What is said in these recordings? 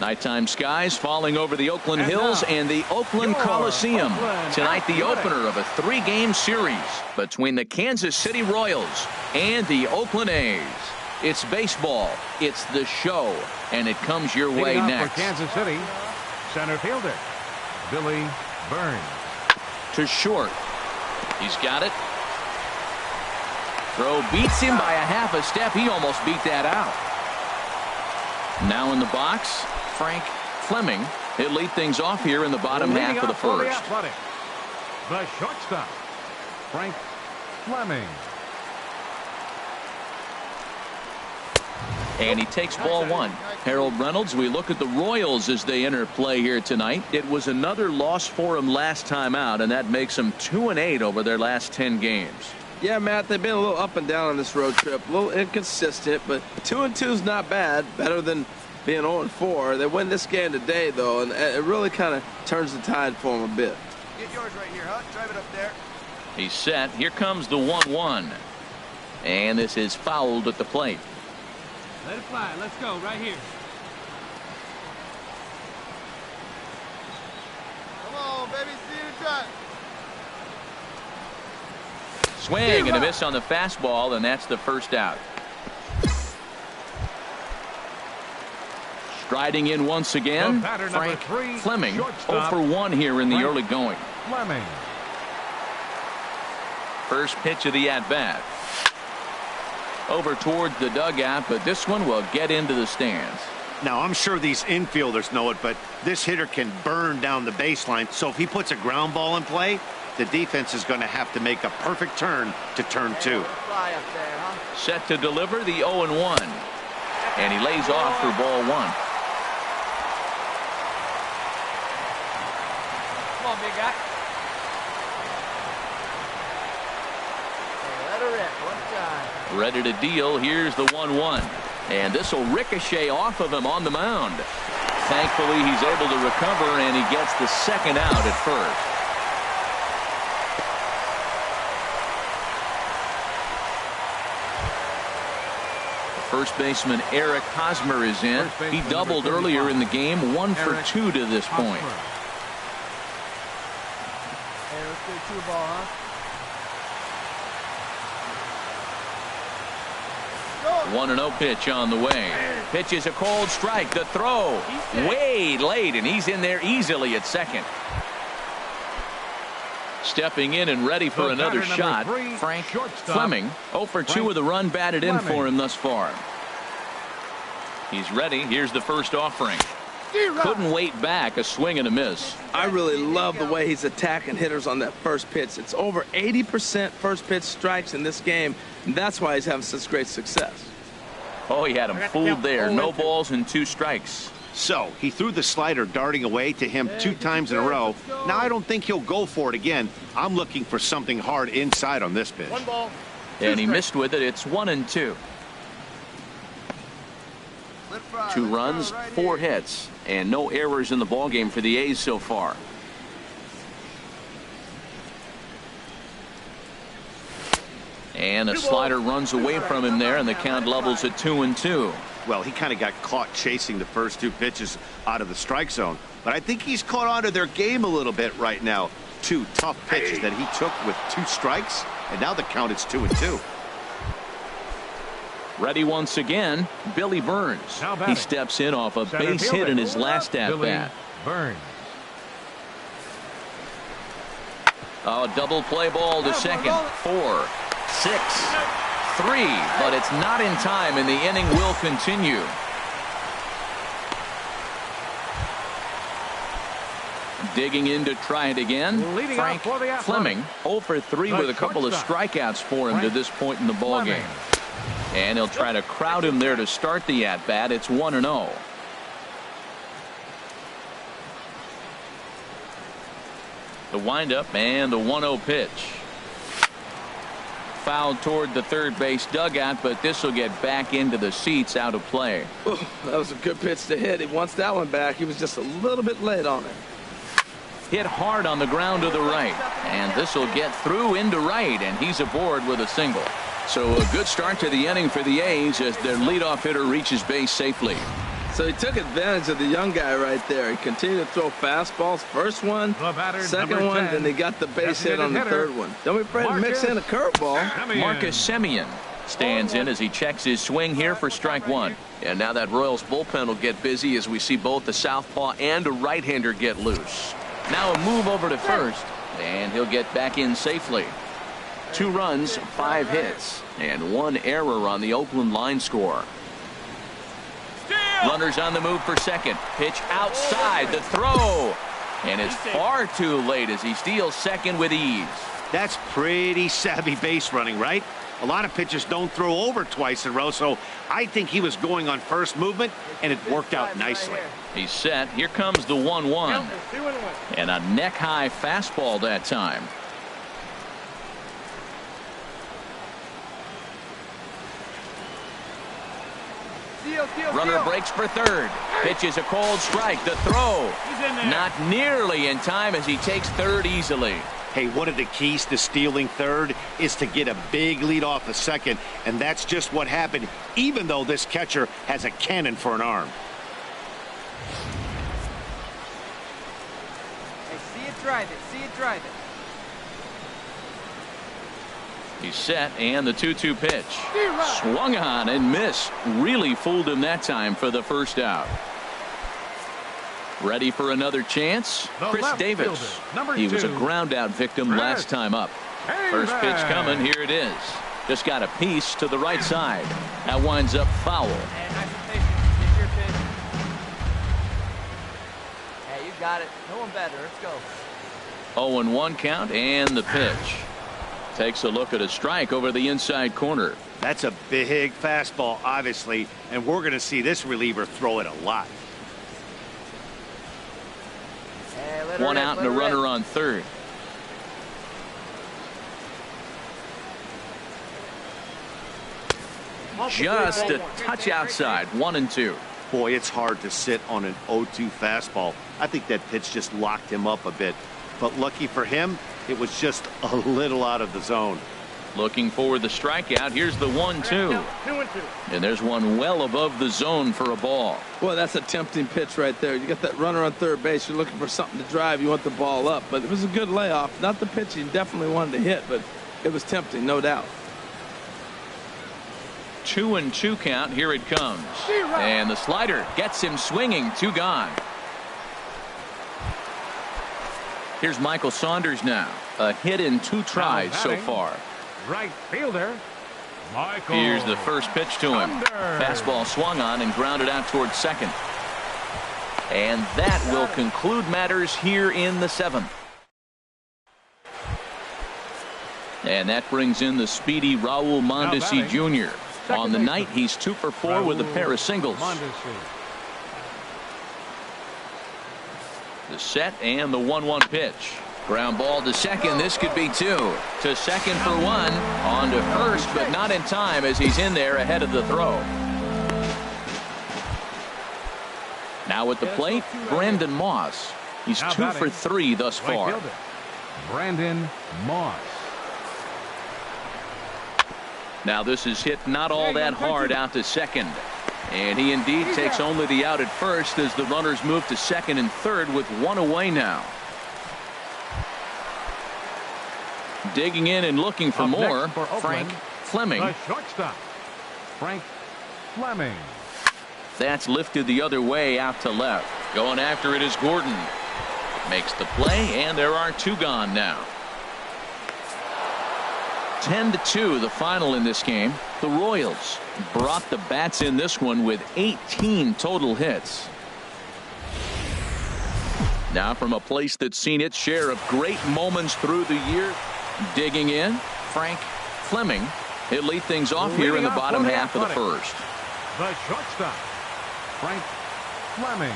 Nighttime skies falling over the Oakland Hills and the Oakland Coliseum. Tonight, the opener of a 3-game series between the Kansas City Royals and the Oakland A's. It's baseball, it's the show, and it comes your way next. For Kansas City, center fielder Billy Burns. To short. He's got it. Throw beats him by a half a step. He almost beat that out. Now in the box, Frank Fleming. He'll lead things off here in the bottom half of the first. The shortstop, Frank Fleming. And he takes ball one. Harold Reynolds, we look at the Royals as they enter play here tonight. It was another loss for them last time out, and that makes them 2-8 over their last 10 games. Yeah, Matt, they've been a little up and down on this road trip, a little inconsistent, but 2-2 is not bad, better than being 0-4. They win this game today, though, and it really kind of turns the tide for them a bit. Get yours right here, huh? Drive it up there. He's set. Here comes the 1-1. And this is fouled at the plate. Let it fly. Let's go right here. Come on, baby. See you try. Swing and a miss on the fastball, and that's the first out. Striding in once again, Frank Fleming. 0 for 1 here in the early going. Fleming. First pitch of the at-bat. Over towards the dugout, but this one will get into the stands. Now, I'm sure these infielders know it, but this hitter can burn down the baseline. So if he puts a ground ball in play, the defense is going to have to make a perfect turn to turn 2. Fly up there, huh? Set to deliver the 0-1. And he lays off for ball 1. Come on, big guy. Let her rip one time. Ready to deal. Here's the 1-1. And this will ricochet off of him on the mound. Thankfully, he's able to recover, and he gets the second out at first. First baseman Eric Hosmer is in. He doubled earlier in the game, 1 for 2 to this point. Hey, let's get a 2-ball, huh? 1-0 pitch on the way. Pitch is a cold strike. The throw way late, and he's in there easily at second. Stepping in and ready for another shot, Frank Fleming. 0 for 2 with a run batted in for him thus far. He's ready. Here's the first offering. Couldn't wait back. A swing and a miss. I really love the way he's attacking hitters on that first pitch. It's over 80% first pitch strikes in this game, and that's why he's having such great success. Oh, he had him fooled there. No balls and 2 strikes. So he threw the slider darting away to him 2 times in a row. Now I don't think he'll go for it again. I'm looking for something hard inside on this pitch. 1 ball. And he missed with it. It's 1-2. 2 runs, 4 hits, and no errors in the ballgame for the A's so far. And a slider runs away from him there, and the count levels at 2-2. Well, he kind of got caught chasing the first 2 pitches out of the strike zone. But I think he's caught on to their game a little bit right now. 2 tough pitches that he took with 2 strikes, and now the count is 2-2. Ready once again, Billy Burns. He steps in off a base hit in his last at-bat. Burns. Oh, double play ball to second. 4, 6, 3, but it's not in time, and the inning will continue. Digging in to try it again, Frank Fleming. 0 for 3 with a couple of strikeouts for him to this point in the ballgame. And he'll try to crowd him there to start the at-bat. It's 1-0. The windup and the 1-0 pitch. Fouled toward the third base dugout, but this will get back into the seats, out of play. Ooh, that was a good pitch to hit. He wants that one back. He was just a little bit late on it. Hit hard on the ground to the right, and this will get through into right, and he's aboard with a single. So a good start to the inning for the A's as their leadoff hitter reaches base safely. So he took advantage of the young guy right there. He continued to throw fastballs. First one, second one, then he got the base hit on the third one. Don't be afraid to mix in a curveball. Marcus Semien stands in as he checks his swing here for strike one. And now that Royals bullpen will get busy as we see both the southpaw and a right-hander get loose. Now a move over to first, and he'll get back in safely. 2 runs, 5 hits, and 1 error on the Oakland line score. Runners on the move for second. Pitch outside, the throw. And it's far too late as he steals second with ease. That's pretty savvy base running, right? A lot of pitchers don't throw over twice in a row, so I think he was going on first movement, and it worked out nicely. He's set. Here comes the 1-1. And a neck-high fastball that time. Runner breaks for third. Pitches a cold strike. The throw. Not nearly in time as he takes third easily. Hey, one of the keys to stealing third is to get a big lead off a second, and that's just what happened, even though this catcher has a cannon for an arm. Hey, see it, drive it. See it, drive it. He's set, and the 2-2 pitch. Swung on and missed. Really fooled him that time for the first out. Ready for another chance? Chris Davis. He was a ground out victim last time up. First pitch coming. Here it is. Just got a piece to the right side. That winds up foul. Hey, nice and patient. Get your pitch. Hey, you got it. No one better. Let's go. 0-1 count, and the pitch. Takes a look at a strike over the inside corner. That's a big fastball, obviously, and we're going to see this reliever throw it a lot. Hey, 1 out and a runner on third. Just a touch outside. 1-2. Boy, it's hard to sit on an 0-2 fastball. I think that pitch just locked him up a bit. But lucky for him, it was just a little out of the zone. Looking for the strikeout. Here's the 1-2. And there's one well above the zone for a ball. Boy, that's a tempting pitch right there. You got that runner on third base. You're looking for something to drive. You want the ball up. But it was a good layoff. Not the pitch he definitely wanted to hit, but it was tempting, no doubt. 2-2 count. Here it comes. And the slider gets him swinging. 2 gone. Here's Michael Saunders now. A hit in 2 tries so far. Right fielder, Michael. Here's the first pitch to him. Fastball swung on and grounded out towards second. And that will conclude matters here in the 7th. And that brings in the speedy Raul Mondesi Jr. On the night, he's 2 for 4 with a pair of singles. The set and the 1-1 pitch. Ground ball to second. This could be 2. To second for 1. On to first, but not in time as he's in there ahead of the throw. Now at the plate, Brandon Moss. He's 2 for 3 thus far. Brandon Moss. Now this is hit not all that hard out to second. And he indeed takes only the out at first as the runners move to second and third with 1 away now. Digging in and looking for more, Frank Fleming. The shortstop, Frank Fleming. That's lifted the other way out to left. Going after it is Gordon. Makes the play, and there are 2 gone now. 10-2 the final in this game. The Royals brought the bats in this one with 18 total hits. Now from a place that's seen its share of great moments through the year. Digging in, Frank Fleming. He'll lead things off here in the bottom half of the first. The shortstop, Frank Fleming.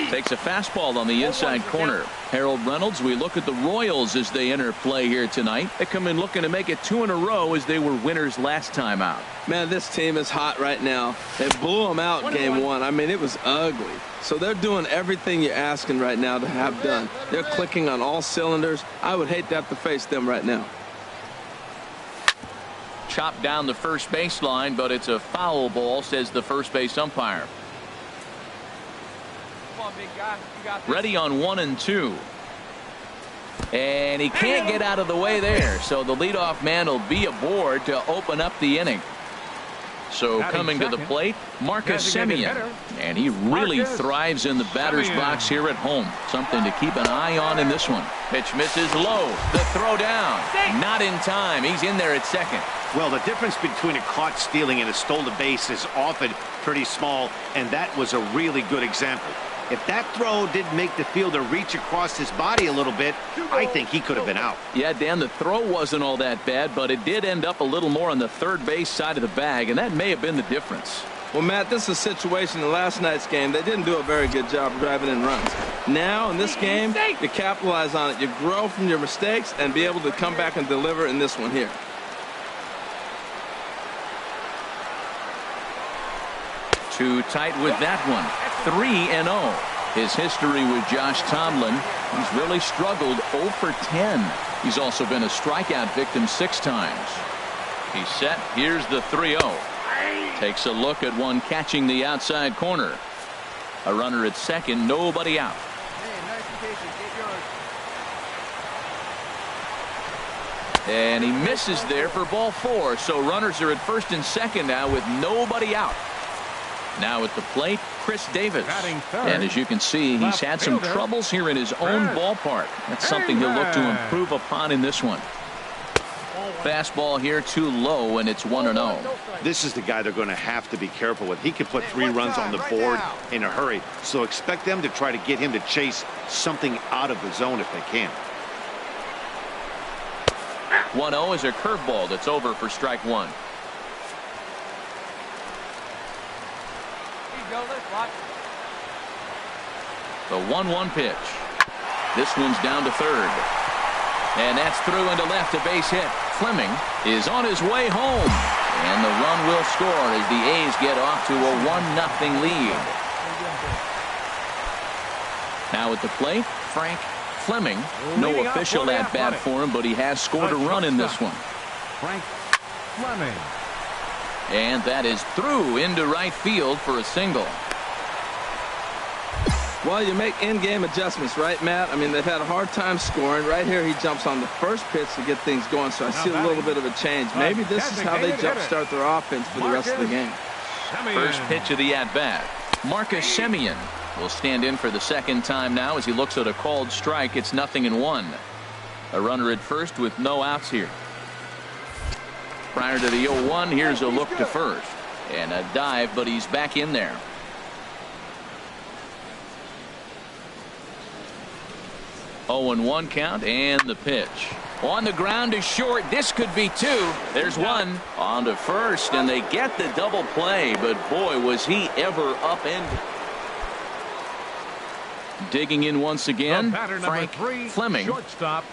Takes a fastball on the inside corner. Harold Reynolds, we look at the Royals as they enter play here tonight. They come in looking to make it 2 in a row as they were winners last time out. Man, this team is hot right now. They blew them out game 1. I mean, it was ugly. So they're doing everything you're asking right now to have done. They're clicking on all cylinders. I would hate to have to face them right now. chopped down the first baseline, but it's a foul ball, says the first base umpire. Come on, big guy. You got this. Ready on 1 and 2. And he can't get out of the way there, so the leadoff man will be aboard to open up the inning. So coming to the plate, Marcus Semien. And he really thrives in the batter's box here at home. Something to keep an eye on in this one. Pitch misses low. The throw down. Not in time. He's in there at second. Well, the difference between a caught stealing and a stolen base is often pretty small, and that was a really good example. If that throw didn't make the fielder reach across his body a little bit, I think he could have been out. Yeah, Dan, the throw wasn't all that bad, but it did end up a little more on the third base side of the bag, and that may have been the difference. Well, Matt, this is a situation in last night's game. They didn't do a very good job of driving in runs. Now, in this game, you capitalize on it. You grow from your mistakes and be able to come back and deliver in this one here. Too tight with that one. 3-0. His history with Josh Tomlin, he's really struggled 0 for 10. He's also been a strikeout victim 6 times. He's set. Here's the 3-0. Takes a look at one catching the outside corner. A runner at second, nobody out. And he misses there for ball 4. So runners are at first and second now with nobody out. Now at the plate, Chris Davis. And as you can see, he's had some troubles here in his own ballpark. That's something he'll look to improve upon in this one. Fastball here too low, and it's 1-0. This is the guy they're going to have to be careful with. He can put 3 runs on the board in a hurry, so expect them to try to get him to chase something out of the zone if they can. 1-0 is a curveball that's over for strike 1. The 1-1 pitch. This one's down to third. And that's through into left, a base hit. Fleming is on his way home. And the run will score as the A's get off to a 1-0 lead. Now at the plate, Frank Fleming. No official at bat for him, but he has scored a run in this one. Frank Fleming. And that is through into right field for a single. Well, you make in-game adjustments, right, Matt? I mean, they've had a hard time scoring. Right here, he jumps on the first pitch to get things going, so I see a little bit of a change. Maybe this is how they jumpstart their offense for the rest of the game. First pitch of the at-bat. Marcus Semien will stand in for the second time now as he looks at a called strike. It's 0-1. A runner at first with no outs here. Prior to the 0-1, here's a look to first. And a dive, but he's back in there. Oh, 0-1 count, and the pitch. On the ground to short. This could be 2. There's 1. On to first, and they get the double play, but boy, was he ever upended. Digging in once again, Frank Fleming. Shortstop,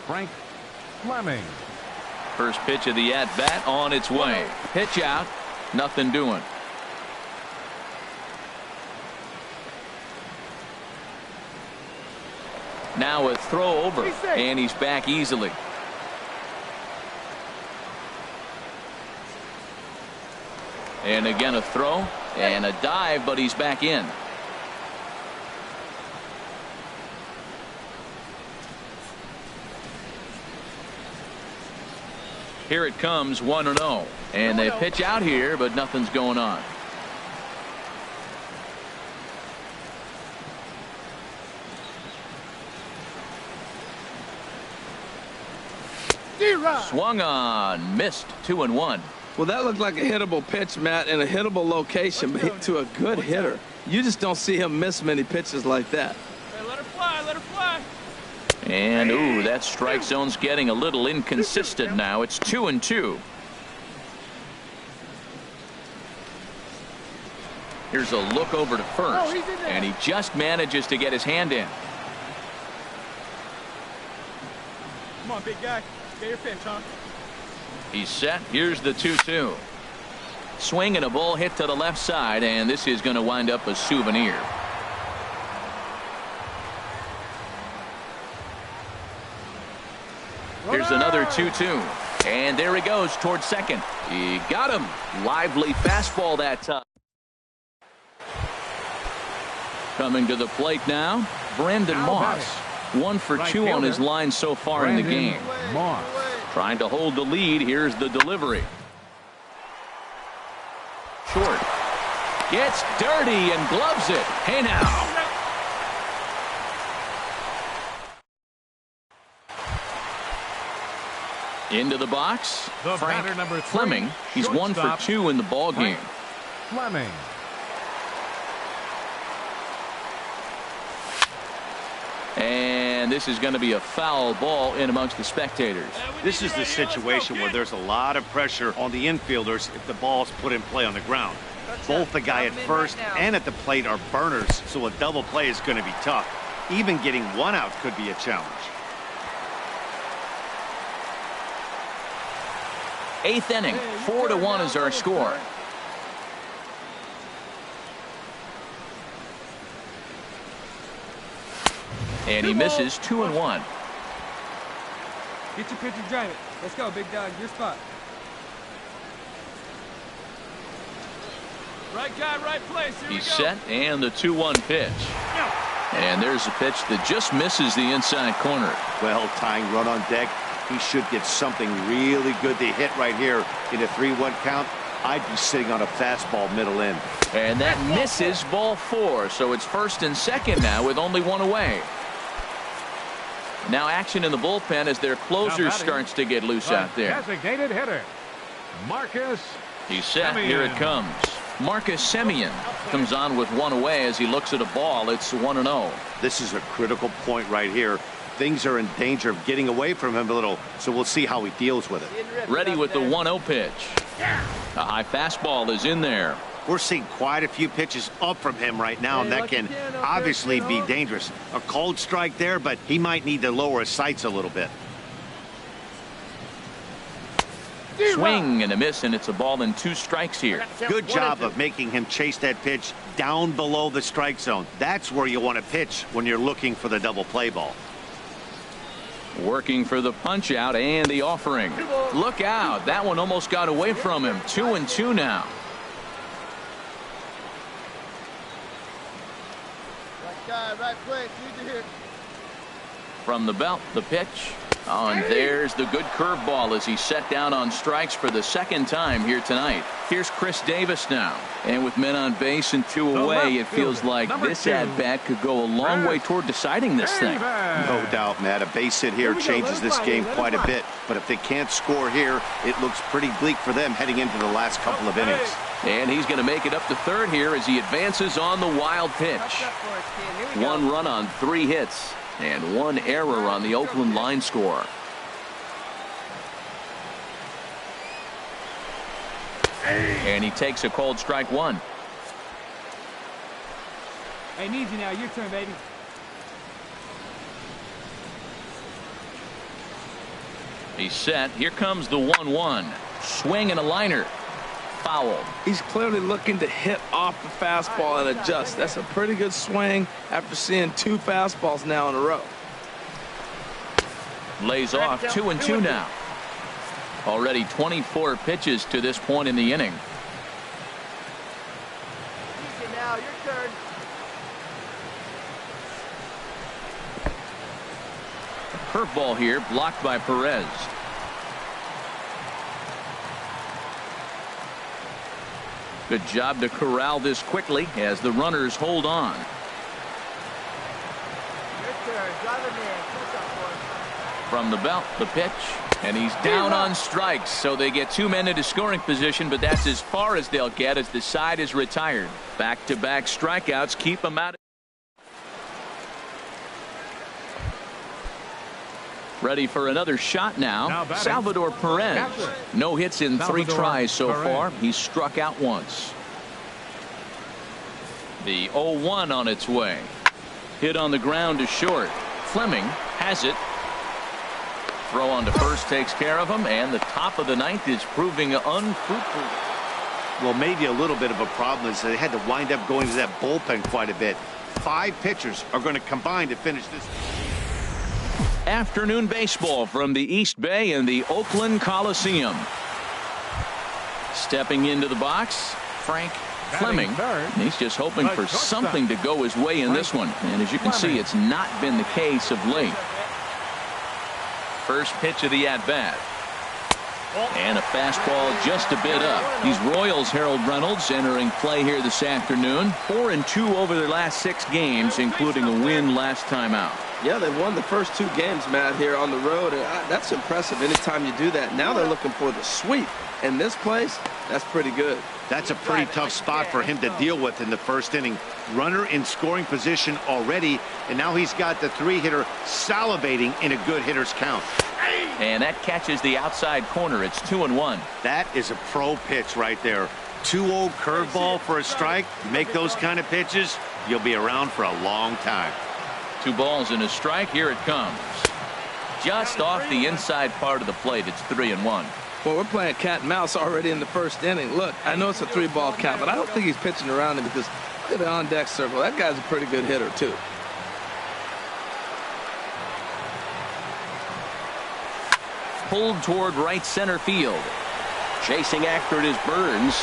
Frank Fleming. First pitch of the at-bat on its way. Pitch out. Nothing doing. Now a throw over, and he's back easily. And again a throw and a dive, but he's back in. Here it comes, 1-0. And they pitch out here, but nothing's going on. Swung on, missed, 2-1. Well, that looked like a hittable pitch, Matt, in a hittable location, but hit to a good hitter. You just don't see him miss many pitches like that. Hey, let her fly, let her fly. And ooh, that strike zone's getting a little inconsistent now. It's 2-2. Here's a look over to first, and he just manages to get his hand in. Come on, big guy. Get your pitch, huh? He's set. Here's the 2-2. Swing and a ball hit to the left side, and this is going to wind up a souvenir. Here's another 2-2. And there he goes towards second. He got him. Lively fastball that time. Coming to the plate now, Brandon Moss. 1 for 2 on his line so far in the game. Moss. Trying to hold the lead. Here's the delivery. Short. Gets dirty and gloves it. Hey now. Into the box. The Frank batter, number 3, Fleming. He's 1 for 2 in the ball game. Fleming. And this is going to be a foul ball in amongst the spectators. This is the situation where there's a lot of pressure on the infielders if the ball's put in play on the ground. Both the guy at first and at the plate are burners, so a double play is going to be tough. Even getting 1 out could be a challenge. 8th inning, 4-1 is our score. And he misses 2-1. Get your pitch and drive it. Let's go, big dog. Your spot. Right guy, right place. Here He's we go. set, and the 2-1 pitch. And there's a pitch that just misses the inside corner. Well, tying run on deck. He should get something really good to hit right here in a 3-1 count. I'd be sitting on a fastball middle in. And that misses ball 4. So it's first and second now with only 1 away. Now action in the bullpen as their closer starts to get loose out there. Designated hitter, Marcus. He's set. Semien. Here it comes. Marcus Semien comes on with 1 away as he looks at a ball. It's 1-0. This is a critical point right here. Things are in danger of getting away from him a little, so we'll see how he deals with it. Ready with the 1-0 pitch. A high fastball is in there. We're seeing quite a few pitches up from him right now, and that can obviously be dangerous. A cold strike there, but he might need to lower his sights a little bit. Swing and a miss, and it's a ball and 2 strikes here. Good job of making him chase that pitch down below the strike zone. That's where you want to pitch when you're looking for the double play ball. Working for the punch out and the offering. Look out. That one almost got away from him. 2-2 now. Right guy, right place. Need to hit. From the belt, the pitch. Oh, and there's the good curveball as he's set down on strikes for the 2nd time here tonight. Here's Chris Davis now. And with men on base and 2 away, it feels like this at-bat could go a long way toward deciding this thing. No doubt, Matt. A base hit here changes this game quite a bit. But if they can't score here, it looks pretty bleak for them heading into the last couple of innings. And he's going to make it up to 3rd here as he advances on the wild pitch. 1 run on 3 hits. And 1 error on the Oakland line score. And he takes a cold strike 1. Hey, need you now. Your turn, baby. He's set. Here comes the 1-1. Swing and a liner. Foul. He's clearly looking to hit off the fastball and adjust. That's a pretty good swing after seeing 2 fastballs now in a row. Lays off 2-2 now. Already 24 pitches to this point in the inning. Easy now, your turn. Curveball here, blocked by Perez. Good job to corral this quickly as the runners hold on. Your turn. Drive him in. Catch up, boy. From the belt, the pitch, and he's down on strikes, so they get 2 men into scoring position, but that's as far as they'll get as the side is retired. Back-to-back strikeouts keep them out. Ready for another shot now. Salvador Perez. No hits in 3 tries so far. He's struck out once. The 0-1 on its way. Hit on the ground to short. Fleming has it. Throw on to first takes care of him, and the top of the 9th is proving unfruitful. Well, maybe a little bit of a problem is they had to wind up going to that bullpen quite a bit. 5 pitchers are going to combine to finish this. Afternoon baseball from the East Bay in the Oakland Coliseum. Stepping into the box, Frank Fleming. He's just hoping for something to go his way in this one. And as you can see, it's not been the case of late. First pitch of the at-bat. And a fastball just a bit up. These Royals, Harold Reynolds, entering play here this afternoon. 4-2 over their last 6 games, including a win last time out. Yeah, they won the first 2 games, Matt, here on the road. And that's impressive anytime you do that. Now they're looking for the sweep. In this place, that's pretty good. That's a pretty tough spot for him to deal with in the first inning. Runner in scoring position already, and now he's got the 3-hitter salivating in a good hitter's count. And that catches the outside corner. It's 2-1. That is a pro pitch right there. 2-0 curveball for a strike. You make those kind of pitches, you'll be around for a long time. 2 balls and a strike. Here it comes. Just off the inside part of the plate. It's 3-1. Well, we're playing cat and mouse already in the first inning. Look, I know it's a 3-ball count, but I don't think he's pitching around him because look at the on-deck circle. That guy's a pretty good hitter, too. Pulled toward right center field. Chasing after it is Burns.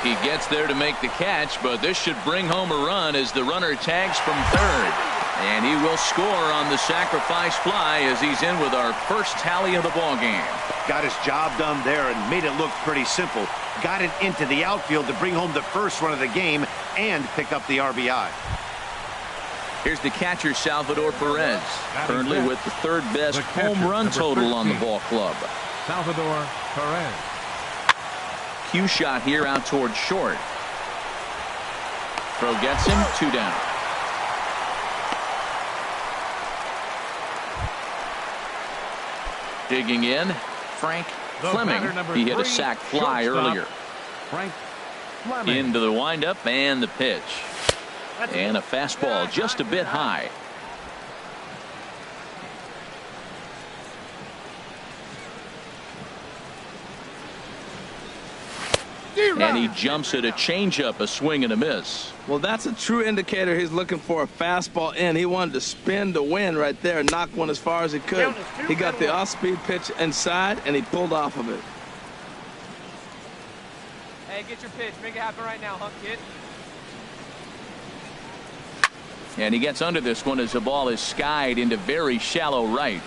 He gets there to make the catch, but this should bring home a run as the runner tags from third. And he will score on the sacrifice fly as he's in with our first tally of the ball game. Got his job done there and made it look pretty simple. Got it into the outfield to bring home the first run of the game and pick up the RBI. Here's the catcher, Salvador Perez, currently with the 3rd best home run total on the ball club. Salvador Perez. Cue shot here out toward short. Throw gets him, 2 down. Digging in, Frank Fleming. He hit a sac fly earlier. Frank Fleming. Into the windup and the pitch. And a fastball just a bit high. And he jumps at a changeup, a swing and a miss. Well, that's a true indicator he's looking for a fastball in. He wanted to spin to win right there and knock one as far as he could. He got the off-speed pitch inside, and he pulled off of it. Hey, get your pitch. Make it happen right now, huh, kid? And he gets under this one as the ball is skied into very shallow right.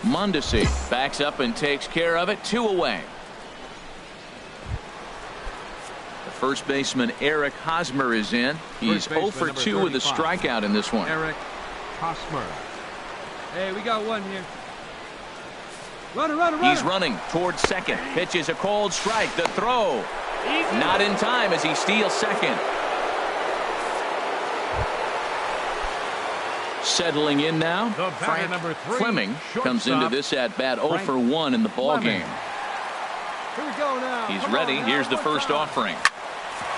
Mondesi backs up and takes care of it. 2 away. The first baseman Eric Hosmer is in. He's 0 for 2 with a strikeout in this one. Eric Hosmer. Hey, we got one here. Runner. He's running towards second. Pitches a cold strike. The throw. Not in time as he steals second. Settling in now, Frank Fleming comes into this at-bat 0 for 1 in the ball game. Here we go now. He's ready. Here's the first offering.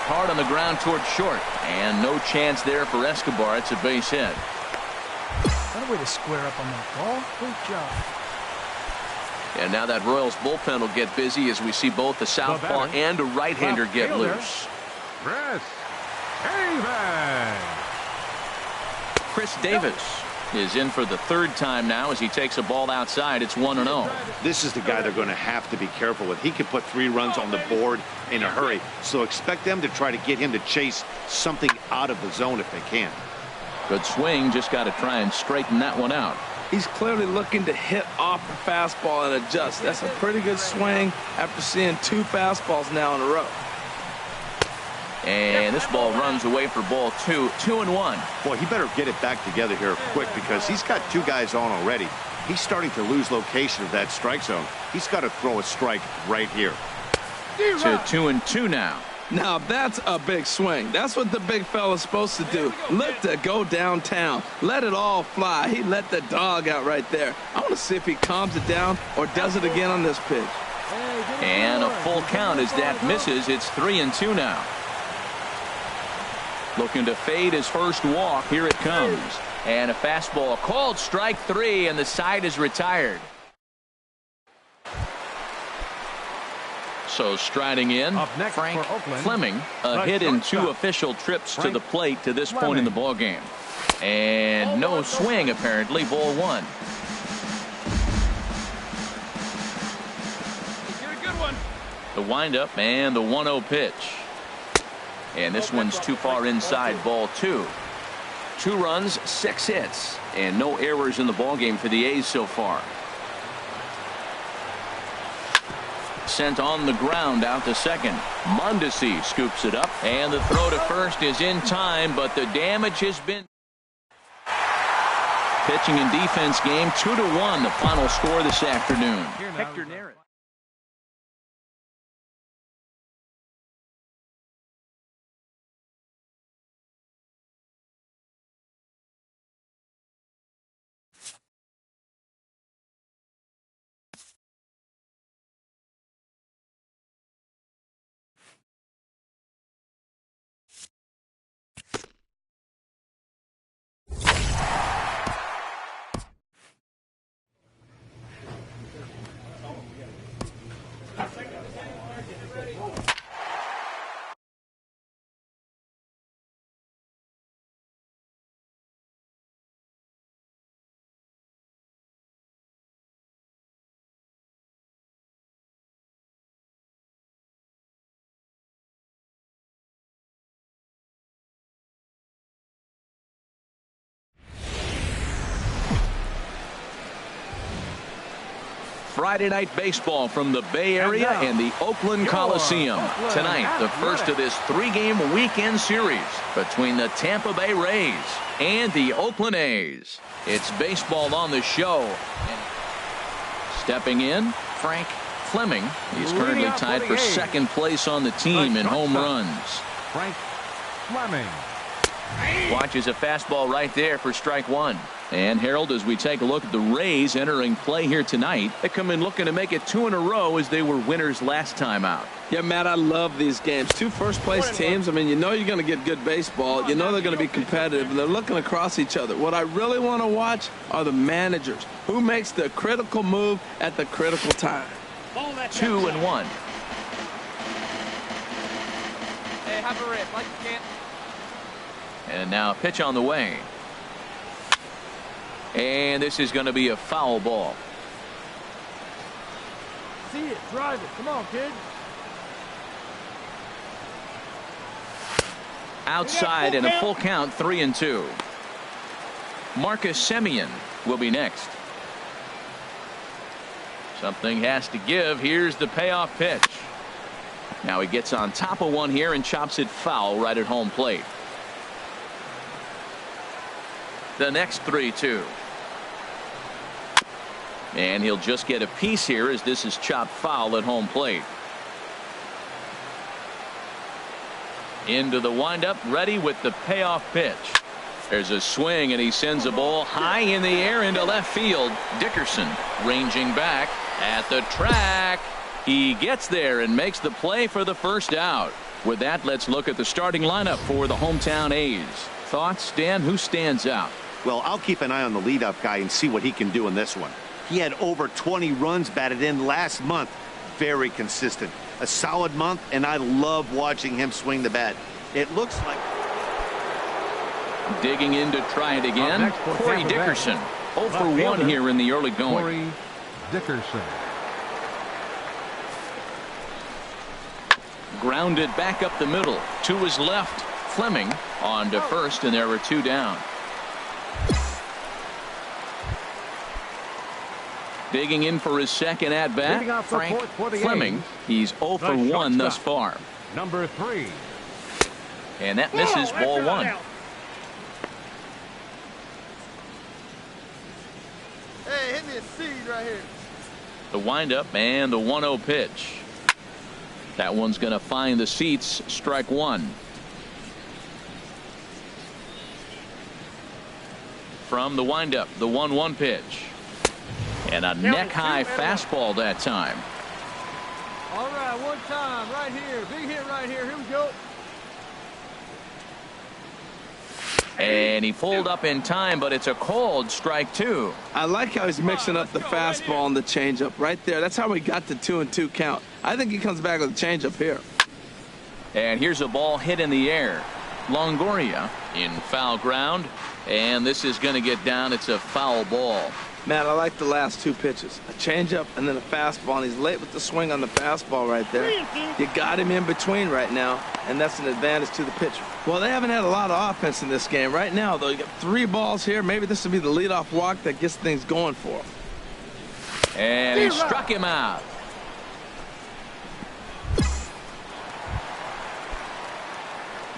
Hard on the ground towards short. And no chance there for Escobar. It's a base hit. What a way to square up on that ball. Great job. And now that Royals bullpen will get busy as we see both a southpaw and a right-hander get loose. Chris Davis is in for the 3rd time now as he takes a ball outside. It's 1-0. This is the guy they're going to have to be careful with. He can put 3 runs on the board in a hurry, so expect them to try to get him to chase something out of the zone if they can. Good swing, just got to try and straighten that one out. He's clearly looking to hit off the fastball and adjust. That's a pretty good swing after seeing 2 fastballs now in a row. And this ball runs away for ball 2. 2-1. Boy, he better get it back together here quick because he's got 2 guys on already. He's starting to lose location of that strike zone. He's got to throw a strike right here. To 2-2 now. Now that's a big swing. That's what the big fella's supposed to do. Look to go downtown. Let it all fly. He let the dog out right there. I want to see if he calms it down or does it again on this pitch. And a full count as that misses. It's 3-2 now. Looking to fade his first walk. Here it comes. And a fastball called strike 3, and the side is retired. So striding in, Frank Fleming, a hit in 2 official trips to the plate to this point in the ball game. And no swing, apparently. Ball one. Get a good one. The windup and the 1-0 pitch. And this one's too far inside. Ball two. 2 runs, 6 hits, and no errors in the ballgame for the A's so far. Sent on the ground out to second. Mondesi scoops it up, and the throw to first is in time, but the damage has been. Pitching and defense game 2-1, the final score this afternoon. Hector Neris. Friday night baseball from the Bay Area and the Oakland Coliseum. Tonight, the first of this 3-game weekend series between the Tampa Bay Rays and the Oakland A's. It's baseball on the show. Stepping in, Frank Fleming. He's currently tied for second place on the team in home runs. Frank Fleming. Watches a fastball right there for strike one. And Harold, as we take a look at the Rays entering play here tonight, they come in looking to make it 2 in a row as they were winners last time out. Yeah, Matt, I love these games. 2 first-place teams. I mean, you know you're going to get good baseball. You know they're going to be competitive, and they're looking across each other. What I really want to watch are the managers. Who makes the critical move at the critical time? 2-1. Hey, have a rip like you can't. And now a pitch on the way. And this is going to be a foul ball. See it, drive it. Come on, kid. Outside and a full count, 3-2. Marcus Semien will be next. Something has to give. Here's the payoff pitch. Now he gets on top of one here and chops it foul right at home plate. The next 3-2. And he'll just get a piece here as this is chopped foul at home plate. Into the windup, ready with the payoff pitch. There's a swing, and he sends a ball high in the air into left field. Dickerson ranging back at the track. He gets there and makes the play for the first out. With that, let's look at the starting lineup for the hometown A's. Thoughts, Dan? Who stands out? Well, I'll keep an eye on the leadoff guy and see what he can do in this one. He had over 20 runs batted in last month. Very consistent. A solid month, and I love watching him swing the bat. It looks like... Digging in to try it again. Corey Dickerson. 0 for 1 here in the early going. Corey Dickerson. Grounded back up the middle. To his left. Fleming on to first, and there were 2 down. Digging in for his second at bat, Frank Fleming. He's 0 for 1 thus far. Number 3. And that misses ball 1. Hey, hit me a seed right here. The windup and the 1-0 pitch. That one's going to find the seats. Strike 1. From the windup, the 1-1 pitch. And a neck-high fastball that time. All right, one time, right here. Big hit right here. Here we go. And he pulled up in time, but it's a called strike 2. I like how he's mixing up the fastball and the changeup right there. That's how we got the 2-2 count. I think he comes back with a changeup here. And here's a ball hit in the air. Longoria in foul ground, and this is going to get down. It's a foul ball. Man, I like the last two pitches. A changeup and then a fastball, and he's late with the swing on the fastball right there. You got him in between right now, and that's an advantage to the pitcher. Well, they haven't had a lot of offense in this game. Right now, though, you got 3 balls here. Maybe this will be the leadoff walk that gets things going for him. And he struck him out.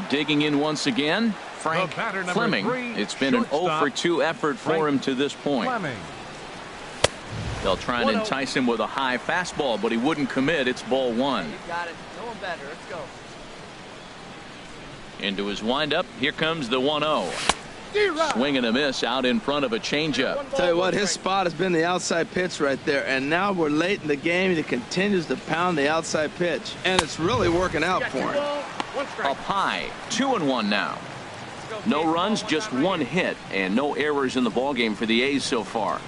Digging in once again, Frank Fleming. It's been an 0 for 2 effort for him to this point. They'll try and entice him with a high fastball, but he wouldn't commit. It's ball 1. You got it. No one better. Let's go. Into his windup. Here comes the 1-0. Swing and a miss out in front of a changeup. Tell you what, his spot has been the outside pitch right there, and now we're late in the game, and he continues to pound the outside pitch, and it's really working out for him. Up high, 2-1 now. No runs, just 1 hit, and no errors in the ballgame for the A's so far.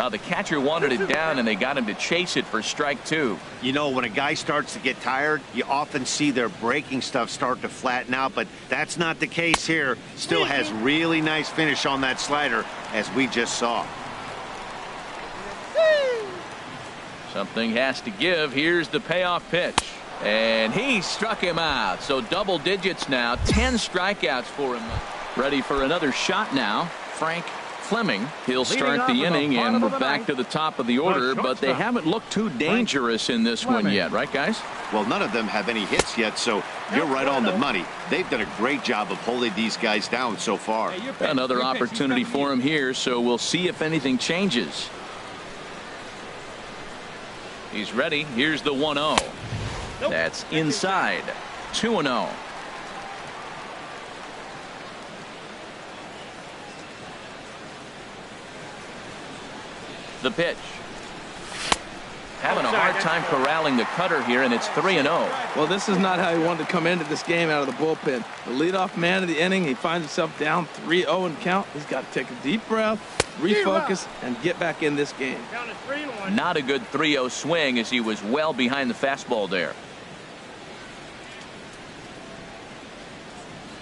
The catcher wanted it down, and they got him to chase it for strike 2. You know, when a guy starts to get tired, you often see their breaking stuff start to flatten out, but that's not the case here. Still has really nice finish on that slider, as we just saw. Something has to give. Here's the payoff pitch. And he struck him out. So double digits now. 10 strikeouts for him. Ready for another shot now. Frank Fleming. He'll start the inning, and we're back to the top of the order, but they haven't looked too dangerous in this one yet, right, guys? Well, none of them have any hits yet, so you're right on the money. They've done a great job of holding these guys down so far. Another opportunity for him here, so we'll see if anything changes. He's ready. Here's the 1-0. That's inside. 2-0. The pitch. Having a hard time corralling the cutter here, and it's 3-0. Well, this is not how he wanted to come into this game out of the bullpen. The leadoff man of the inning, he finds himself down 3-0 and count. He's got to take a deep breath, refocus, and get back in this game. Not a good 3-0 swing, as he was well behind the fastball there.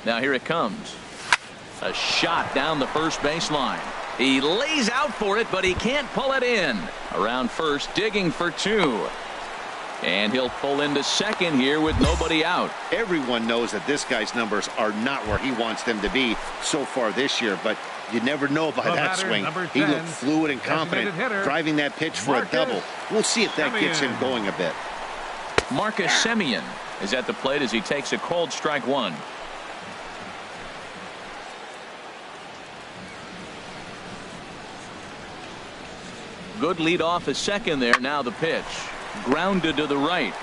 Now here it comes. A shot down the first baseline. He lays out for it, but he can't pull it in. Around first, digging for 2. And he'll pull into second here with nobody out. Everyone knows that this guy's numbers are not where he wants them to be so far this year, but you never know by that swing. He looked fluid and confident, driving that pitch for a double. We'll see if that gets him going a bit. Marcus Semien is at the plate as he takes a cold strike 1. Good lead off a second there. Now the pitch. Grounded to the right.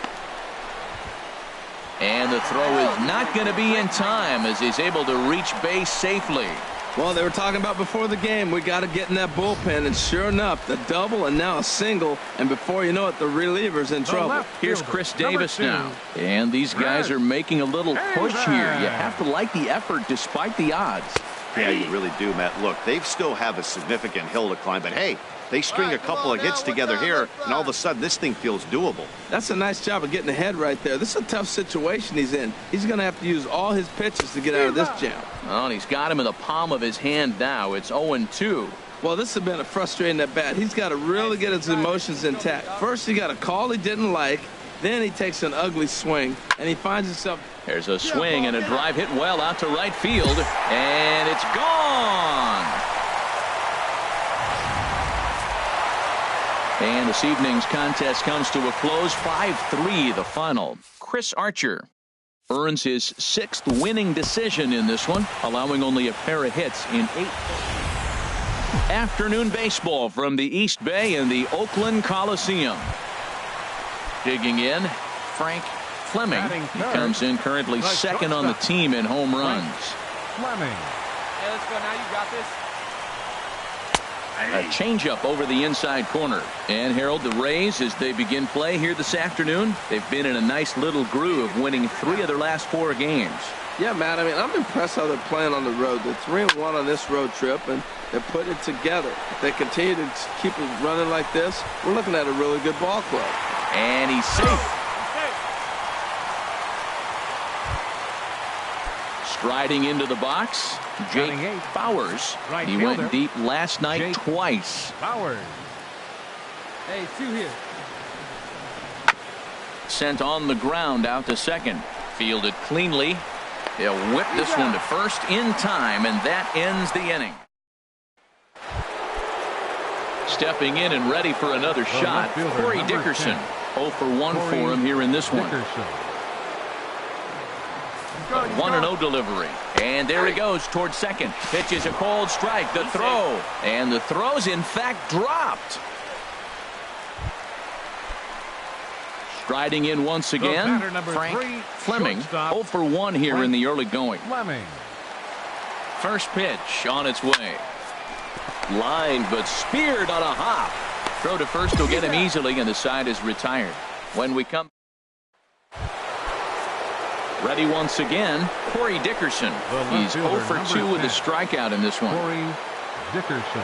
And the throw is not going to be in time as he's able to reach base safely. Well, they were talking about before the game, we got to get in that bullpen, and sure enough, the double and now a single, and before you know it, the reliever's in trouble. Here's Chris Davis now, and these guys are making a little push here. You have to like the effort despite the odds. Yeah, you really do, Matt. Look, they still have a significant hill to climb, but hey, they string a couple of hits together here, and all of a sudden this thing feels doable. That's a nice job of getting ahead right there. This is a tough situation he's in. He's going to have to use all his pitches to get out of this jam. Oh, and he's got him in the palm of his hand now. It's 0-2. Well, this has been a frustrating at bat. He's got to really get his emotions intact. First, he got a call he didn't like. Then he takes an ugly swing, and he finds himself. There's a swing and a drive hit well out to right field, and it's gone. And this evening's contest comes to a close. 5-3 the final. Chris Archer earns his 6th winning decision in this one, allowing only a pair of hits in 8. Afternoon baseball from the East Bay in the Oakland Coliseum. Digging in, Frank Fleming. He comes in currently second on the team in home runs. Fleming. Hey, let's go now. You got this. A changeup over the inside corner. And Harold, the Rays, as they begin play here this afternoon, they've been in a nice little groove, winning 3 of their last 4 games. Yeah, Matt, I mean, I'm impressed how they're playing on the road. They're 3-1 on this road trip, and they're putting it together. If they continue to keep it running like this, we're looking at a really good ball club. And he's safe. Striding into the box, Jake Bowers. Right He fielder. went deep last night Jake twice. Bowers. Hey, 2 here. Sent on the ground out to second. Fielded cleanly. He'll whip this one to first in time, and that ends the inning. Stepping in and ready for another shot, fielder, Corey number Dickerson. 10. 0 for 1 for him here in this one. Dickerson. 1-0 delivery. And there he goes towards second. Pitches a cold strike. The throw. And the throw's in fact dropped. Striding in once again, batter number Frank 3, Fleming. shortstop, 0 for 1 here Frank in the early going. Fleming. First pitch on its way. Lined but speared on a hop. Throw to first will get him easily, and the side is retired. When we come ready once again, Corey Dickerson. He's 0 for 2 with a strikeout in this one. Corey Dickerson.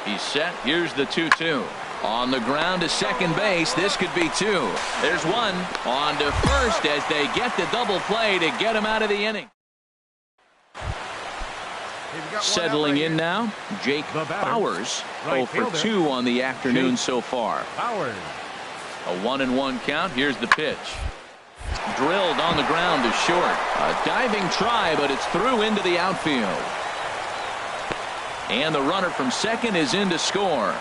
He's set. Here's the 2-2. On the ground to second base. This could be 2. There's 1. On to first as they get the double play to get him out of the inning. Settling in now, Jake Bowers. 0 for 2 on the afternoon so far. Bowers. A 1-1 count. Here's the pitch. Drilled on the ground to short. A diving try, but it's through into the outfield. And the runner from second is in to score.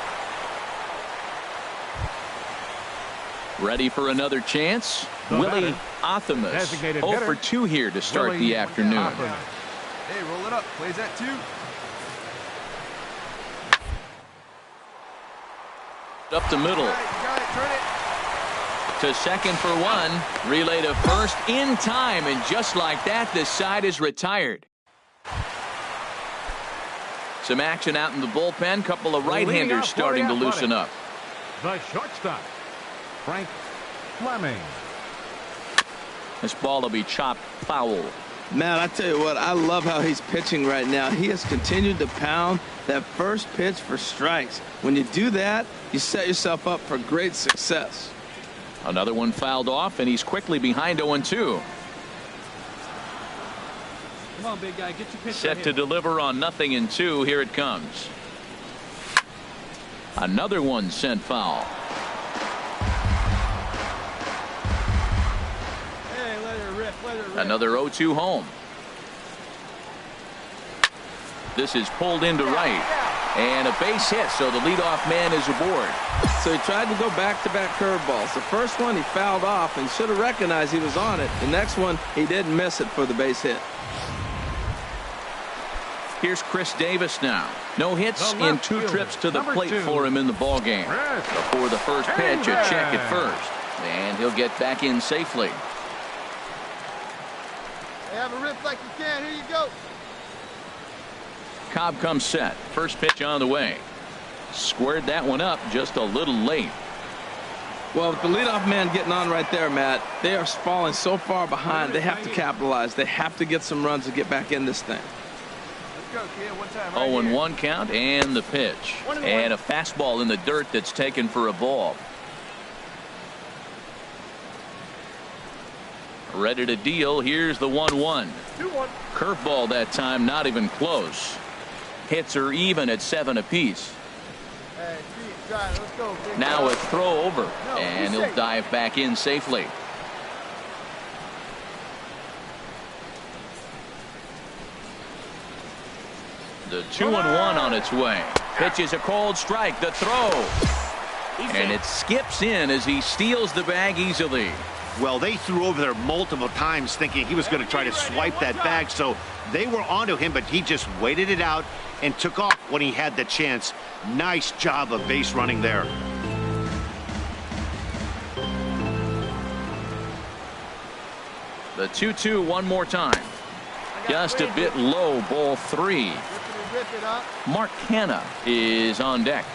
Ready for another chance? Willie Athamas. 0 for 2 here to start the afternoon. Hey, roll it up. Plays that 2. Up the middle. Got it. Turn it. To second for 1. Relay to first in time, and just like that, this side is retired. Some action out in the bullpen. Couple of right-handers starting to loosen up. The shortstop, Frank Fleming. This ball will be chopped foul. Man, I tell you what, I love how he's pitching right now. He has continued to pound that first pitch for strikes. When you do that, you set yourself up for great success. Another one fouled off, and he's quickly behind 0-2. Come on, big guy. Get your pitch Set right to here. deliver on 0-2. Here it comes. Another one sent foul. Hey, let her rip. Let her rip. Another 0-2 home. This is pulled into right. And a base hit, so the leadoff man is aboard. So he tried to go back-to-back curveballs. The first one he fouled off and should have recognized he was on it. The next one, he didn't miss it for the base hit. Here's Chris Davis now. No hits in 2 trips to the plate for him in the ballgame. Before the first pitch, a check at first. And he'll get back in safely. Hey, have a rip like you can. Here you go. Cobb comes set. First pitch on the way. Squared that one up just a little late. Well, with the leadoff man getting on right there, Matt, they are falling so far behind. They have to capitalize. They have to get some runs to get back in this thing. Let's go, kid. One time. Right 0-1 count and the pitch. And a fastball in the dirt that's taken for a ball. Ready to deal. Here's the 1-1. 2-1. Curveball that time, not even close. Hits are even at 7 apiece. Hey, drive. Let's go, big Now guy. a throw over, and he'll dive back in safely. The 2-1 on its way. Pitches a cold strike. The throw. And it skips in as he steals the bag easily. Well, they threw over there multiple times thinking he was going to try to swipe that bag, so they were onto him, but he just waited it out and took off when he had the chance. Nice job of base running there. The 2-2 one more time. Just a bit low, ball 3. Rip it up. Mark Hanna is on deck.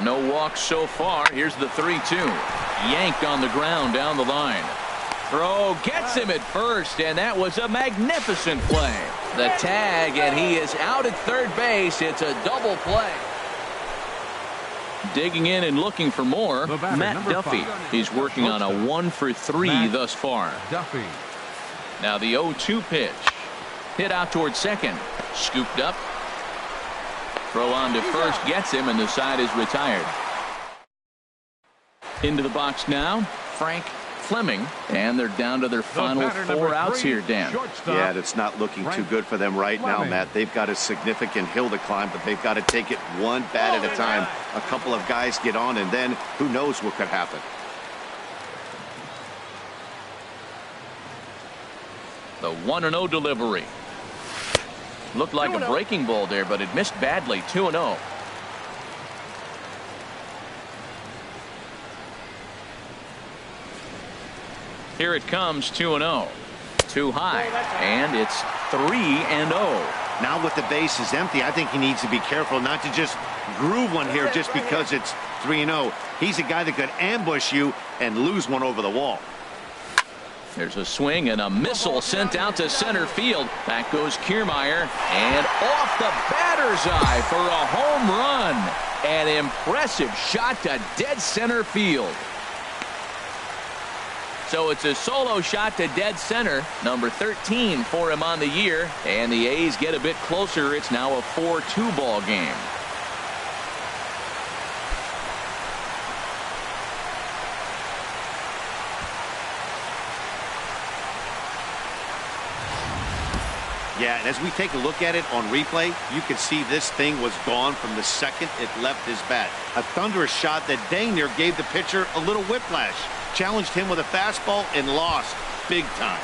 No walks so far. Here's the 3-2. Yanked on the ground down the line. Throw gets him at first, and that was a magnificent play. The tag, and he is out at third base. It's a double play. Digging in and looking for more, The batter, Matt number Duffy. 5. He's working on a 1-for-3 Matt thus far. Duffy. Now the 0-2 pitch. Hit out towards second. Scooped up. Throw on to first gets him, and the side is retired. Into the box now, Frank Fleming, and they're down to their final 4 outs here, Dan. Shortstop. Yeah, it's not looking too good for them right now, Fleming. Matt. They've got a significant hill to climb, but they've got to take it one bat at a time. A couple of guys get on, and then who knows what could happen. The 1-0 delivery. Looked like a breaking ball there, but it missed badly. 2-0. Here it comes, 2-0. Too high, and it's 3-0. Now with the bases empty, I think he needs to be careful not to just groove one here just because it's 3-0. He's a guy that could ambush you and lose one over the wall. There's a swing and a missile sent out to center field. Back goes Kiermaier, and off the batter's eye for a home run. An impressive shot to dead center field. So it's a solo shot to dead center, number 13 for him on the year, and the A's get a bit closer. It's now a 4-2 ball game. Yeah, and as we take a look at it on replay, you can see this thing was gone from the second it left his bat. A thunderous shot that dang near gave the pitcher a little whiplash. Challenged him with a fastball and lost big time.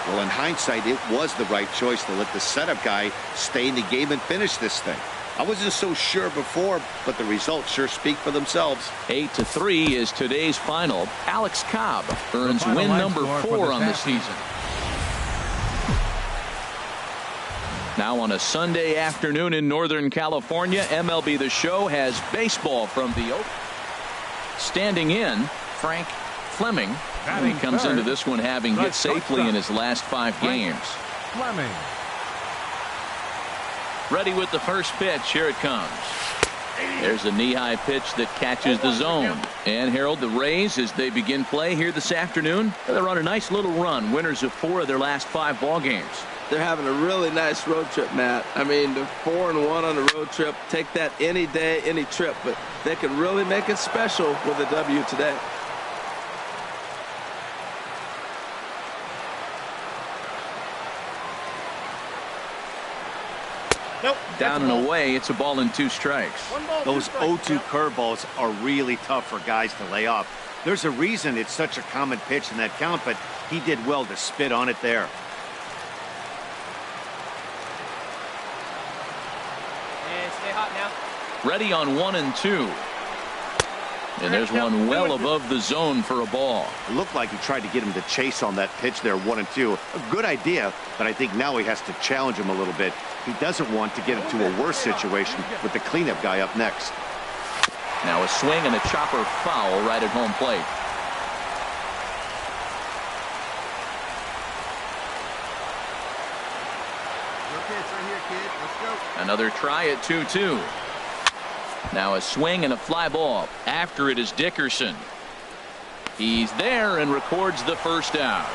Well, in hindsight, it was the right choice to let the setup guy stay in the game and finish this thing. I wasn't so sure before, but the results sure speak for themselves. 8-3 is today's final. Alex Cobb earns win number 4 on the season. Now on a Sunday afternoon in Northern California, MLB The Show has baseball from the Oak. Standing in, Frank Fleming. And he comes into this one having hit safely in his last 5 games. Fleming. Ready with the first pitch. Here it comes. There's a knee-high pitch that catches the zone. And Harold, the Rays, as they begin play here this afternoon, they're on a nice little run. Winners of 4 of their last 5 ball games. They're having a really nice road trip, Matt. I mean, they're 4-1 on the road trip. Take that any day, any trip. But they can really make it special with a W today. Nope. Down and away, it's a ball and 2 strikes. Those 0-2 curveballs are really tough for guys to lay off. There's a reason it's such a common pitch in that count, but he did well to spit on it there. And stay hot now. Ready on 1 and 2. And there's one well above the zone for a ball. It looked like he tried to get him to chase on that pitch there, 1 and 2. A good idea, but I think now he has to challenge him a little bit. He doesn't want to get into a worse situation with the cleanup guy up next. Now a swing and a chopper foul right at home plate. Right here, kid. Let's go. Another try at 2-2. Now a swing and a fly ball. After it is Dickerson. He's there and records the first out.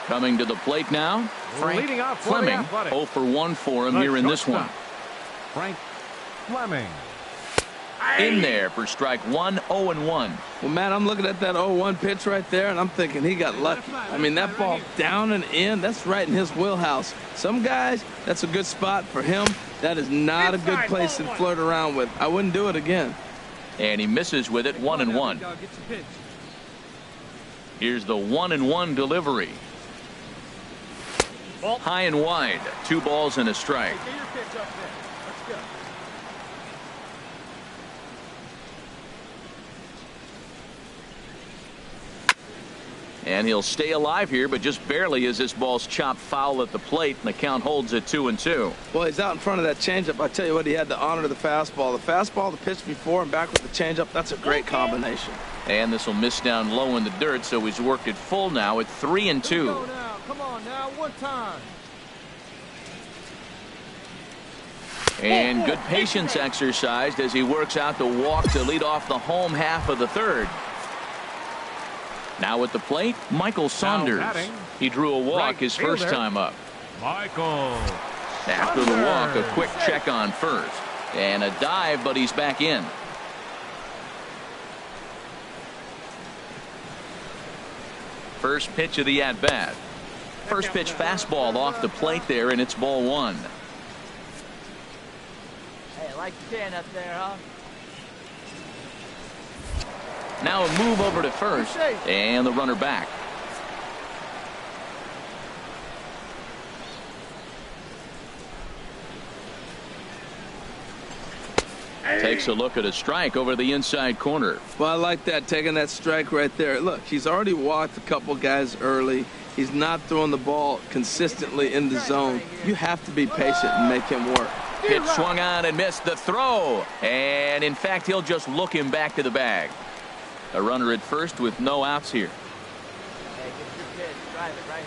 Coming to the plate now, Frank Leading off for the Fleming. Athletics. 0 for 1 for him The here in this one. shortstop, Frank Fleming. In there for strike 1, 0-1. Well, Matt, I'm looking at that 0-1 pitch right there, and I'm thinking he got lucky. I mean, that ball down and in, that's right in his wheelhouse. Some guys, that's a good spot for him. That is not a good place to flirt around with. I wouldn't do it again. And he misses with it, 1-1. Here's the 1-1 delivery. High and wide, 2 balls and a strike. Get your pitch up there. Let's go. And he'll stay alive here, but just barely as this ball's chopped foul at the plate, and the count holds at 2-2. Well, he's out in front of that changeup. I tell you what, he had to honor the fastball. The fastball, the pitch before and back with the changeup, that's a great combination. And this will miss down low in the dirt, so he's worked it full now at 3-2. Go now. Come on now, one time. And good patience exercised as he works out the walk to lead off the home half of the third. Now at the plate, Michael Saunders. He drew a walk his first time up. Michael. After the walk, a quick check on first. And a dive, but he's back in. First pitch of the at-bat. First pitch fastball off the plate there, and it's ball one. Hey, like you can up there, huh? Now a move over to first, and the runner back. Takes a look at a strike over the inside corner. Well, I like that, taking that strike right there. Look, he's already walked a couple guys early. He's not throwing the ball consistently in the zone. You have to be patient and make him work. Pitch swung on and missed the throw. And, in fact, he'll just look him back to the bag. A runner at first with no outs here. Hey, get your pitch. Drive it right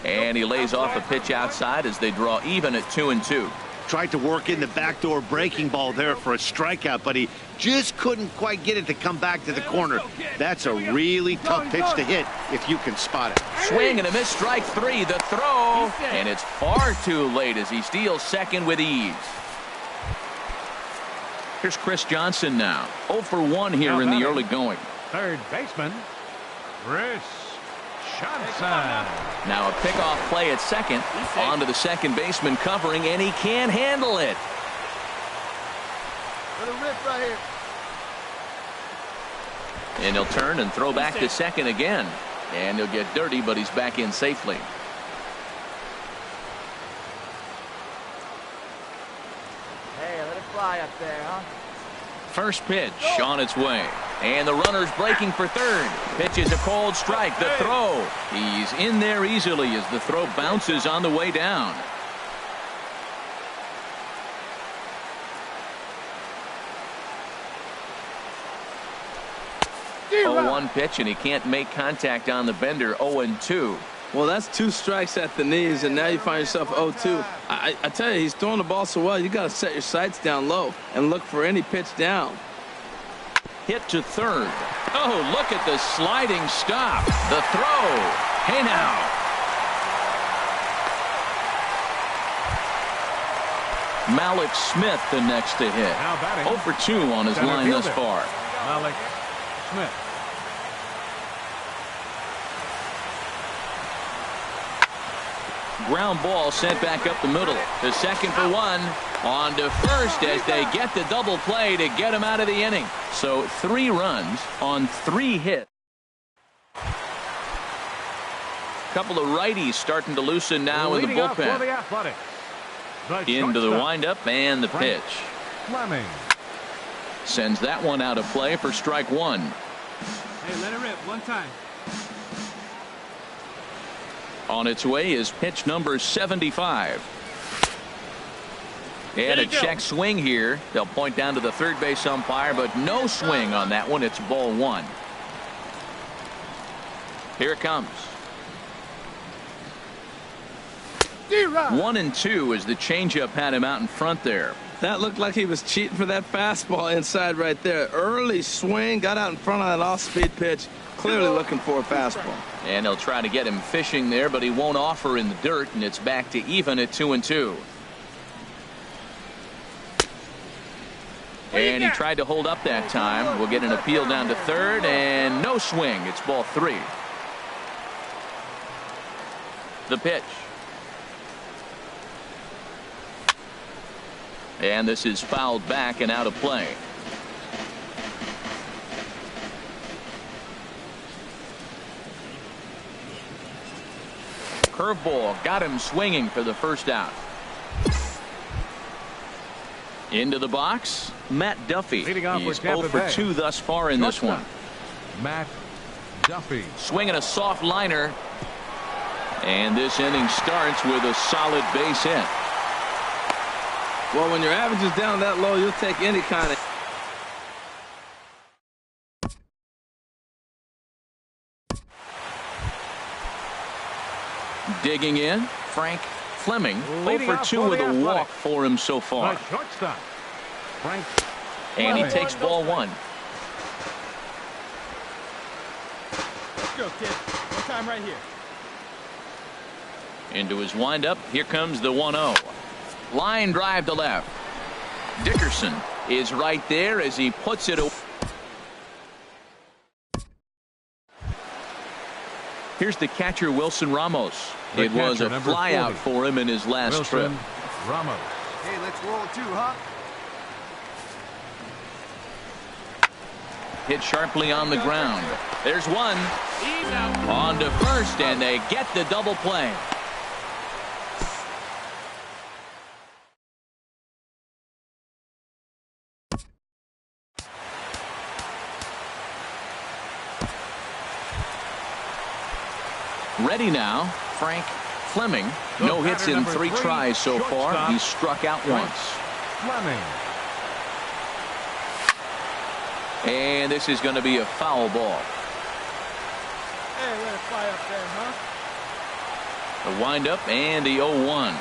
here. And he lays off a pitch outside as they draw even at 2-2. Tried to work in the backdoor breaking ball there for a strikeout, but he just couldn't quite get it to come back to the corner. That's a really tough pitch to hit if you can spot it. Swing and a miss, strike three. The throw, and it's far too late as he steals second with ease. Here's Chris Johnson now. 0 for 1 here in the early going. Third baseman, Chris Johnson. Now a pickoff play at second. On to the second baseman covering, and he can't handle it. Let it rip right here. And he'll turn and throw back to second again. And he'll get dirty, but he's back in safely. Hey, let it fly up there, huh? First pitch on its way. And the runner's breaking for third. Pitch is a cold strike. The throw. He's in there easily as the throw bounces on the way down. Oh, 1 pitch, and he can't make contact on the bender. 0-2. Well, that's 2 strikes at the knees, and now you find yourself 0-2. I tell you, he's throwing the ball so well, you got to set your sights down low and look for any pitch down. Hit to third. Oh, look at the sliding stop. The throw. Hey now. Malik Smith the next to hit. 0 for 2 on his line thus far. Malik Smith. Ground ball sent back up the middle. To second for 1. On to first as they get the double play to get him out of the inning. So 3 runs on 3 hits. Couple of righties starting to loosen now in the bullpen. Into the windup and the pitch. Fleming. Sends that one out of play for strike 1. Hey, let it rip one time. On its way is pitch number 75. And a check swing here. They'll point down to the third base umpire, but no swing on that one. It's ball 1. Here it comes. 1-2 as the changeup had him out in front there. That looked like he was cheating for that fastball inside right there. Early swing, got out in front of that off-speed pitch. Clearly looking for a fastball. And they'll try to get him fishing there, but he won't offer in the dirt, and it's back to even at 2-2. And he tried to hold up that time. We'll get an appeal down to third, and no swing. It's ball 3. The pitch. And this is fouled back and out of play. Curveball got him swinging for the first out. Into the box, Matt Duffy. Leading off He's for Tampa 0 for Bay. 2 thus far in this one. Matt Duffy. Swinging a soft liner. And this inning starts with a solid base hit. Well, when your average is down that low, you'll take any kind of... Digging in, Frank Fleming. 0 for 2 with a walk for him so far. The shortstop, Frank And he Fleming. takes ball 1. Let's go, kid. One time right here. Into his windup. Here comes the 1-0. Line drive to left. Dickerson is right there as he puts it away. Here's the catcher, Wilson Ramos. The It was catcher, a number fly out 40. for him in his last Wilson trip. Ramos. Hey, let's roll it too, huh? Hit sharply on the ground. There's one. On to first, and they get the double play. Ready now, Frank Fleming. No hits in 3 tries so far. He's struck out once. Fleming. And this is going to be a foul ball. Hey, let it fly up there, huh? The windup and the 0-1.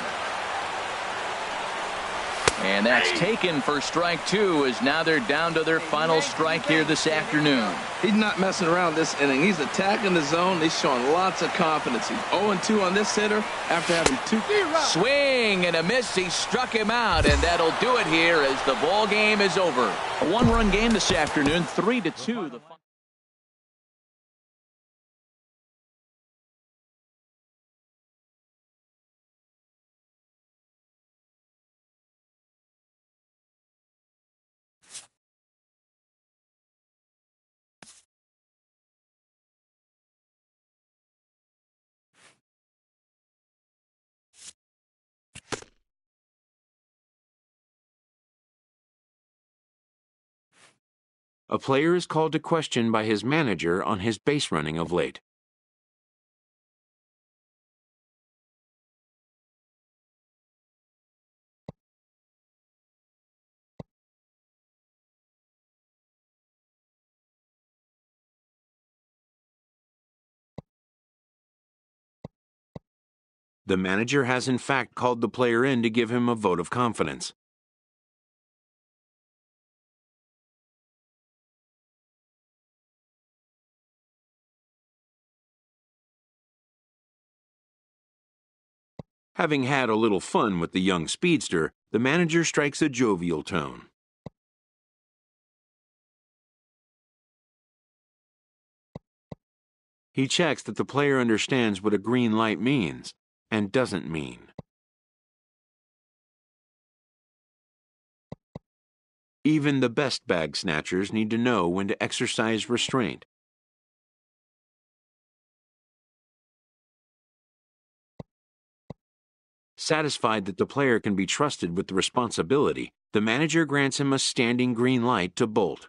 And that's taken for strike 2, as now they're down to their final strike here this afternoon. He's not messing around this inning. He's attacking the zone. He's showing lots of confidence. He's 0-2 on this hitter after having 2. Swing and a miss. He struck him out, and that'll do it here as the ball game is over. A 1-run game this afternoon, 3-2. The A player is called to question by his manager on his base running of late. The manager has in fact called the player in to give him a vote of confidence. Having had a little fun with the young speedster, the manager strikes a jovial tone. He checks that the player understands what a green light means and doesn't mean. Even the best bag snatchers need to know when to exercise restraint. Satisfied that the player can be trusted with the responsibility, the manager grants him a standing green light to bolt.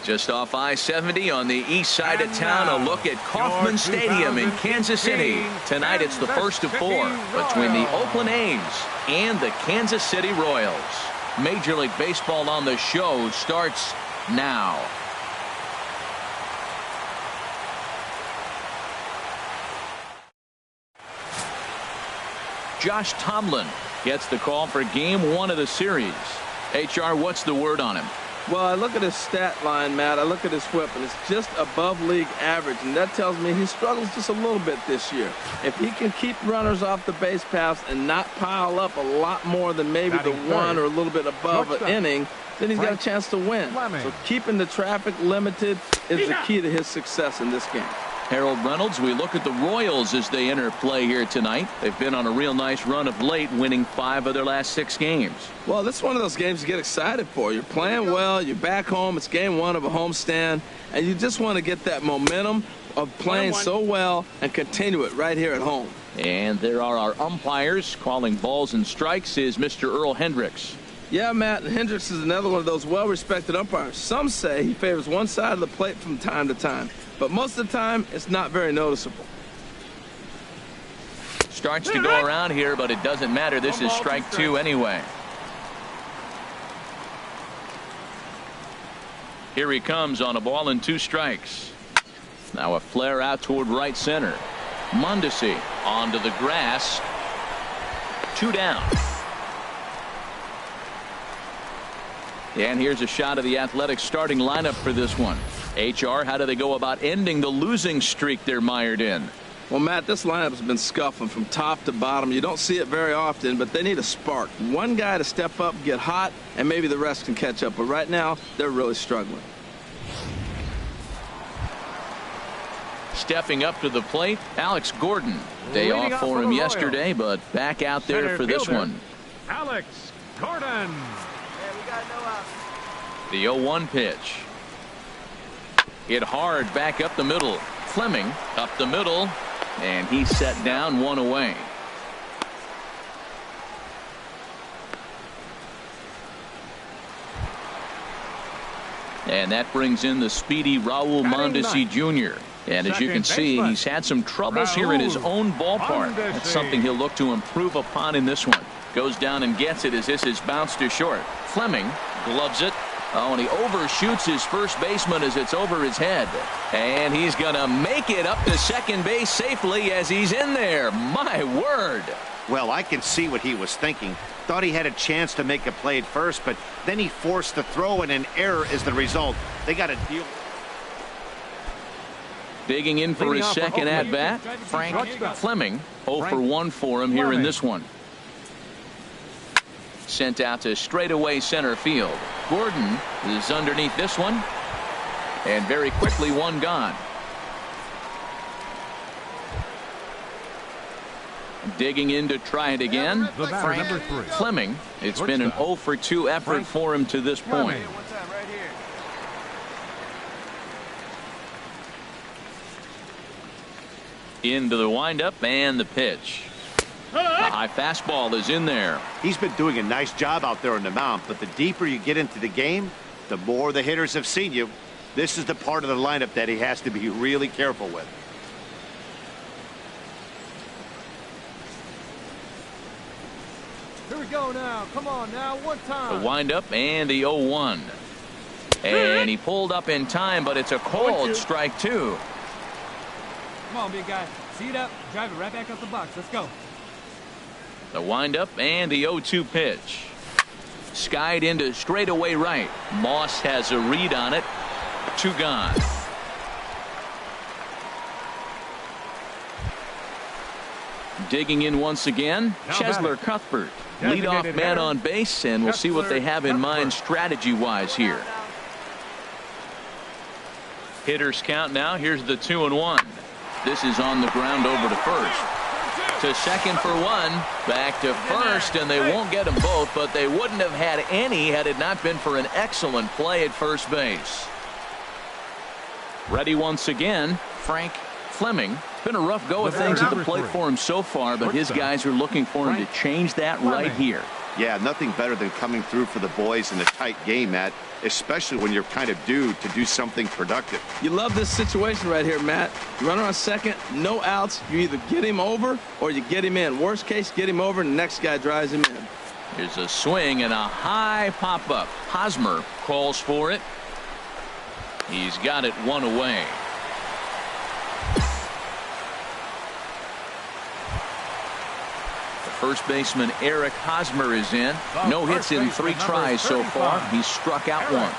Just off I-70 on the east side of town, a look at Kauffman Stadium in Kansas City. Tonight it's the first of 4 between the Oakland A's and the Kansas City Royals. Major League Baseball on the show starts now. Josh Tomlin gets the call for game 1 of the series. HR, what's the word on him? Well, I look at his stat line, Matt. I look at his whip, and it's just above league average, and that tells me he struggles just a little bit this year. If he can keep runners off the base paths and not pile up a lot more than maybe the 1 or a little bit above an inning, then he's got a chance to win. So keeping the traffic limited is the key to his success in this game. Harold Reynolds, we look at the Royals as they enter play here tonight. They've been on a real nice run of late, winning 5 of their last 6 games. Well, this is one of those games you get excited for. You're playing well, you're back home, it's game 1 of a homestand, and you just want to get that momentum of playing so well and continue it right here at home. And there are our umpires calling balls and strikes is Mr. Earl Hendricks. Yeah, Matt, and Hendricks is another one of those well-respected umpires. Some say he favors one side of the plate from time to time, but most of the time, it's not very noticeable. Starts to go around here, but it doesn't matter. This is strike 2 anyway. Here he comes on a ball and 2 strikes. Now a flare out toward right center. Mondesi onto the grass. 2 down. And here's a shot of the Athletics starting lineup for this one. HR, how do they go about ending the losing streak they're mired in? Well, Matt, this lineup's been scuffling from top to bottom. You don't see it very often, but they need a spark. One guy to step up, get hot, and maybe the rest can catch up. But right now, they're really struggling. Stepping up to the plate, Alex Gordon. Day off for him yesterday, but back out there for this one. Alex Gordon. The 0-1 pitch. Hit hard back up the middle. Fleming up the middle, and he's set down 1 away. And that brings in the speedy Raul Mondesi Jr. And as you can see, he's had some troubles here in his own ballpark. That's something he'll look to improve upon in this one. Goes down and gets it as this is bounced to short. Fleming gloves it. Oh, and he overshoots his first baseman as it's over his head. And he's going to make it up to second base safely as he's in there. My word. Well, I can see what he was thinking. Thought he had a chance to make a play at first, but then he forced the throw, and an error is the result. They got to deal. Digging in for his second at-bat, Frank Fleming. 0 for 1 for him here in this one. Sent out to straightaway center field. Gordon is underneath this one. And very quickly 1 gone. Digging in to try it again. Frank Fleming. It's been an 0 for 2 effort for him to this point. Into the windup and the pitch. The high fastball is in there. He's been doing a nice job out there on the mound, but the deeper you get into the game, the more the hitters have seen you. This is the part of the lineup that he has to be really careful with. Here we go now. Come on now. 1 time. The windup and the 0-1. And he pulled up in time, but it's a called strike 2. Come on, big guy. See it up. Drive it right back up the box. Let's go. The windup and the 0-2 pitch. Skied into straightaway right. Moss has a read on it. 2 gone. Digging in once again, Chesler Cuthbert. Leadoff man on base, and we'll see what they have in mind strategy-wise here. Hitters count now. Here's the 2-1. This is on the ground over to first. To second for 1. Back to first, and they won't get them both, but they wouldn't have had any had it not been for an excellent play at first base. Ready once again, Frank Fleming. Been a rough go of things at the plate for him so far, but his guys are looking for him to change that right here. Yeah, nothing better than coming through for the boys in a tight game, Matt, especially when you're kind of due to do something productive. You love this situation right here, Matt. Runner on second, no outs. You either get him over or you get him in. Worst case, get him over and the next guy drives him in. Here's a swing and a high pop-up. Hosmer calls for it. He's got it one away. First baseman Eric Hosmer is in. No hits in 3 tries so far. He's struck out once.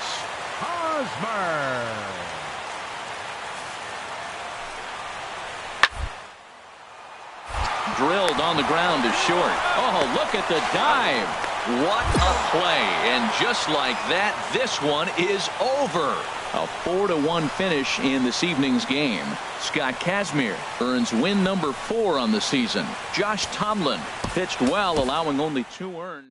Hosmer. Drilled on the ground to short. Oh, look at the dive. What a play. And just like that, this one is over. A 4-1 finish in this evening's game. Scott Kazmir earns win number 4 on the season. Josh Tomlin pitched well, allowing only 2 earned.